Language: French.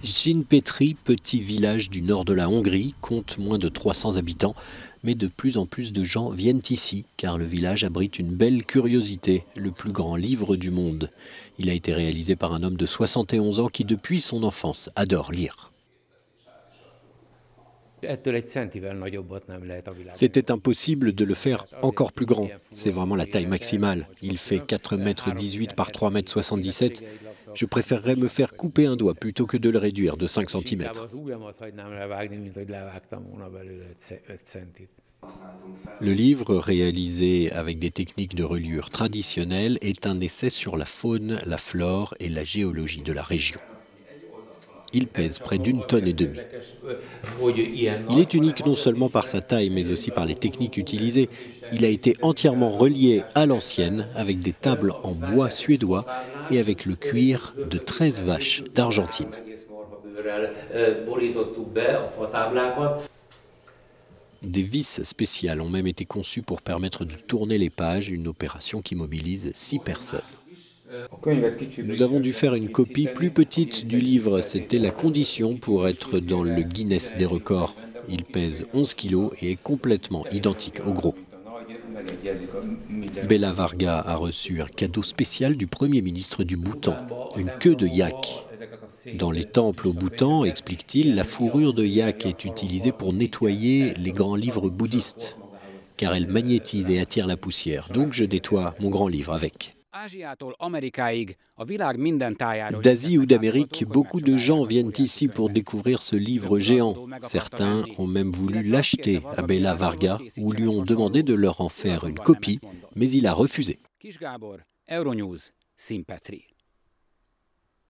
Szentpetri, petit village du nord de la Hongrie, compte moins de 300 habitants, mais de plus en plus de gens viennent ici, car le village abrite une belle curiosité, le plus grand livre du monde. Il a été réalisé par un homme de 71 ans qui, depuis son enfance, adore lire. C'était impossible de le faire encore plus grand. C'est vraiment la taille maximale. Il fait 4,18 m par 3,77 m. Je préférerais me faire couper un doigt plutôt que de le réduire de 5 cm. Le livre, réalisé avec des techniques de reliure traditionnelles, est un essai sur la faune, la flore et la géologie de la région. Il pèse près d'1,5 tonne. Il est unique non seulement par sa taille, mais aussi par les techniques utilisées. Il a été entièrement relié à l'ancienne, avec des tables en bois suédois et avec le cuir de 13 vaches d'Argentine. Des vis spéciales ont même été conçues pour permettre de tourner les pages, une opération qui mobilise 6 personnes. Nous avons dû faire une copie plus petite du livre, c'était la condition pour être dans le Guinness des records. Il pèse 11 kg et est complètement identique au gros. Béla Varga a reçu un cadeau spécial du Premier ministre du Bhoutan, une queue de yak. Dans les temples au Bhoutan, explique-t-il, la fourrure de yak est utilisée pour nettoyer les grands livres bouddhistes, car elle magnétise et attire la poussière. Donc je nettoie mon grand livre avec. D'Asie ou d'Amérique, beaucoup de gens viennent ici pour découvrir ce livre géant. Certains ont même voulu l'acheter à Béla Varga ou lui ont demandé de leur en faire une copie, mais il a refusé.